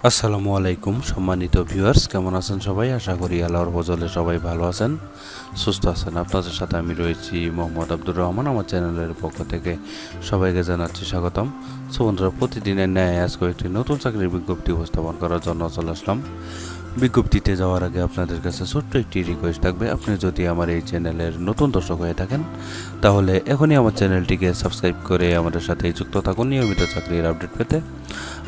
আসসালামু আলাইকুম সম্মানিত ভিউয়ার্স, কেমন আছেন সবাই? আশা করি আল্লাহর ফজলে সবাই ভালো আছেন, সুস্থ আছেন। আপনাদের সাথে আমি রয়েছি মোহাম্মদ আব্দুর রহমান। আমার চ্যানেলের পক্ষ থেকে সবাইকে জানাচ্ছি স্বাগতম। সো বন্ধুরা, প্রতিদিনের ন্যায় আজকে একটি নতুন চাকরির বিজ্ঞপ্তি উপস্থাপন করার জন্য চলে আসলাম। বিজ্ঞপ্তিতে যাওয়ার আগে আপনাদের কাছে ছোট্ট একটি রিকোয়েস্ট থাকবে। আপনি যদি আমার এই চ্যানেলের নতুন দর্শক হয়ে থাকেন তাহলে এখনই আমার চ্যানেলটিকে সাবস্ক্রাইব করে আমাদের সাথে যুক্ত থাকুন নিয়মিত চাকরির আপডেট পেতে।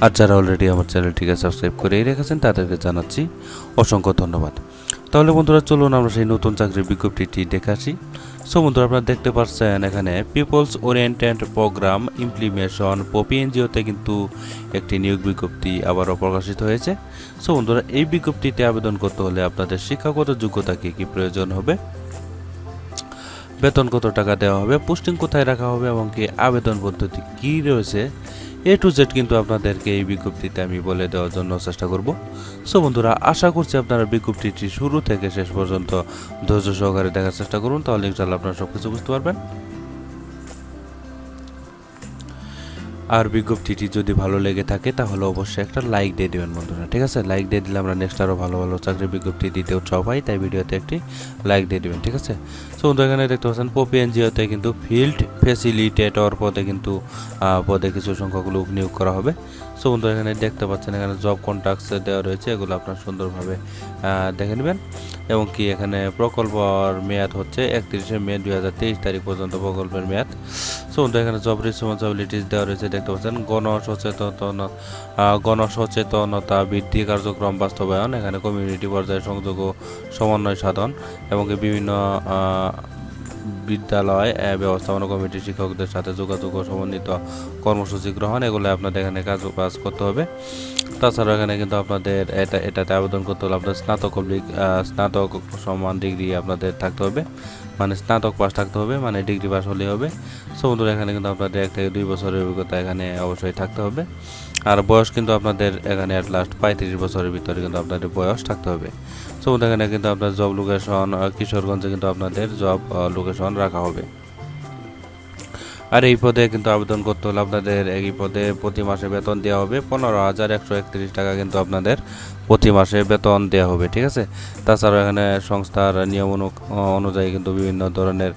আর যারা অলরেডি আমার চ্যানেলটিকে সাবস্ক্রাইব করেই রেখেছেন তাদেরকে জানাচ্ছি অসংখ্য ধন্যবাদ। তাহলে বন্ধুরা, চলুন আমরা সেই নতুন চাকরির বিজ্ঞপ্তিটি দেখে আসি। সো বন্ধুরা, আপনারা দেখতে পাচ্ছেন এখানে পিপলস ওরিয়েন্টেড প্রোগ্রাম ইমপ্লিমেশন পিএনজিওতে কিন্তু একটি নিয়োগ বিজ্ঞপ্তি আবারও প্রকাশিত হয়েছে। সো বন্ধুরা, এই বিজ্ঞপ্তিতে আবেদন করতে হলে আপনাদের শিক্ষাগত যোগ্যতা কী প্রয়োজন হবে, বেতন কত টাকা দেওয়া হবে, পোস্টিং কোথায় রাখা হবে এবং কি আবেদন পদ্ধতি কী রয়েছে, A to Z কিন্তু আপনাদেরকে এই বিজ্ঞপ্তিতে আমি বলে দেওয়ার জন্য চেষ্টা করব। সো বন্ধুরা, আশা করছি আপনারা বিজ্ঞপ্তিটি শুরু থেকে শেষ পর্যন্ত ধৈর্য সহকারে দেখার চেষ্টা করুন, তাহলে ইনশাআল্লাহ আপনারা সব কিছু বুঝতে পারবেন। আর বিজ্ঞপ্তিটি যদি ভালো লেগে থাকে তাহলে অবশ্যই একটা লাইক দিয়ে দেবেন বন্ধুরা, ঠিক আছে? লাইক দিয়ে দিলে আমরা নেক্সট আরও ভালো ভালো চাকরির বিজ্ঞপ্তি দিতে উৎসাহ পাই, তাই ভিডিওতে একটি লাইক দিয়ে দেবেন, ঠিক আছে? সো বন্ধু, এখানে দেখতে পাচ্ছেন পিএনজিওতে কিন্তু ফিল্ড ফ্যাসিলিটেটর পদে কিন্তু কিছু সংখ্যক লোক নিয়োগ করা হবে। সো বন্ধু, এখানে দেখতে পাচ্ছেন এখানে জব কন্ট্রাক্টস দেওয়া রয়েছে, এগুলো আপনারা সুন্দরভাবে দেখে নেবেন। এবং কি এখানে প্রকল্পের মেয়াদ হচ্ছে 31শে মে 2023 তারিখ পর্যন্ত প্রকল্পের মেয়াদ। সো বন্ধু, এখানে জব রেসপন্সিবিলিটিস দেওয়া রয়েছে, দেখতে পাচ্ছেন গণসচেতনতা বৃদ্ধি কার্যক্রম বাস্তবায়ন, এখানে কমিউনিটি পর্যায়ে সংযোগ ও সমন্বয় সাধন এবং বিভিন্ন বিদ্যালয় ব্যবস্থাপনা কমিটির শিক্ষকদের সাথে যোগাযোগ ও সমন্বিত কর্মসূচি গ্রহণ, এগুলো আপনাদের এখানে কাজ করতে হবে। তাছাড়া এখানে কিন্তু আপনাদের এটাতে আবেদন করতে হলে আপনাদের স্নাতক সমান ডিগ্রি আপনাদের থাকতে হবে, মানে স্নাতক পাস থাকতে হবে, মানে ডিগ্রি পাস হলেই হবে। সো বন্ধুরা, এখানে কিন্তু আপনাদের 1 থেকে 2 বছরের অভিজ্ঞতা এখানে অবশ্যই থাকতে হবে। আর বয়স কিন্তু আপনাদের এখানে অ্যাট লাস্ট 35 বছরের ভিতরে কিন্তু আপনাদের বয়স থাকতে হবে। সো এখানে কিন্তু আপনার জব লোকেশন কিশোরগঞ্জে কিন্তু আপনাদের জব লোকেশন রাখা হবে। আর এই পদে কিন্তু আবেদন করতে হলে আপনাদের এই পদে প্রতি মাসে বেতন দেওয়া হবে 15,131 টাকা কিন্তু আপনাদের প্রতি মাসে বেতন দেওয়া হবে, ঠিক আছে? তাছাড়া এখানে সংস্থার নিয়ম অনুযায়ী কিন্তু বিভিন্ন ধরনের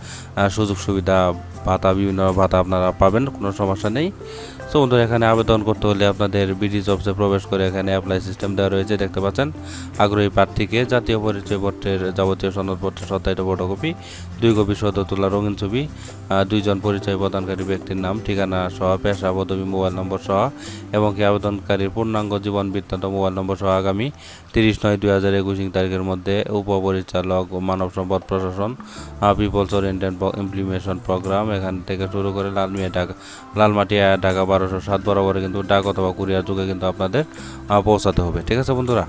সুযোগ সুবিধা বিভিন্ন ভাতা আপনারা পাবেন, কোনো সমস্যা নেই। সো বন্ধুরা, এখানে আবেদন করতে হলে আপনাদের বিডি জবসে প্রবেশ করে এখানে অ্যাপ্লাই সিস্টেম দেওয়া রয়েছে, দেখতে পাচ্ছেন। আগ্রহী প্রার্থীকে জাতীয় পরিচয়পত্রের যাবতীয় সনদপত্রের সত্যায়িত ফটোকপি, 2 কপি সদ্য তোলা রঙিন ছবি, 2 জন পরিচয় প্রদানকারী ব্যক্তির নাম, ঠিকানা সহ, পেশা, পদবি, মোবাইল নম্বর সহ এবং কি আবেদনকারীর পূর্ণাঙ্গ জীবন বৃত্তান্ত মোবাইল নম্বর সহ আগামী 30/9/2021 তারিখের মধ্যে উপপরিচালক মানব সম্পদ প্রশাসন পিপলস ওরিয়েন্টেড ইমপ্লিমেশন প্রোগ্রাম, এখান থেকে শুরু করে লালমাটিয়া ঢাকা 1207 বরাবরে কিন্তু ডাক অথবা কুরিয়ার যুগে কিন্তু আপনাদের পৌঁছাতে হবে, ঠিক আছে বন্ধুরা?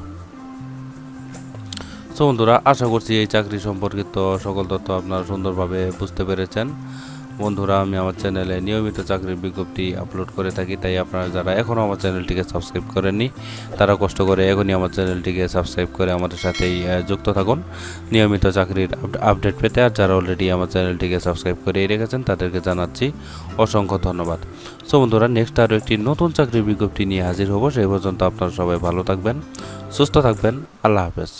সো বন্ধুরা, আশা করছি এই চাকরি সম্পর্কিত সকল তথ্য আপনারা সুন্দরভাবে বুঝতে পেরেছেন। বন্ধুরা, আমি আমার চ্যানেলে নিয়মিত চাকরির বিজ্ঞপ্তি আপলোড করে থাকি, তাই আপনারা যারা এখনও আমার চ্যানেলটিকে সাবস্ক্রাইব করেননি তারা কষ্ট করে এখনই আমার চ্যানেলটিকে সাবস্ক্রাইব করে আমাদের সাথেই যুক্ত থাকুন নিয়মিত চাকরির আপডেট পেতে। আর যারা অলরেডি আমার চ্যানেলটিকে সাবস্ক্রাইব করে রেখেছেন তাদেরকে জানাচ্ছি অসংখ্য ধন্যবাদ। সো বন্ধুরা, নেক্সট আরও একটি নতুন চাকরির বিজ্ঞপ্তি নিয়ে হাজির হব। সেই পর্যন্ত আপনারা সবাই ভালো থাকবেন, সুস্থ থাকবেন। আল্লাহ হাফেজ।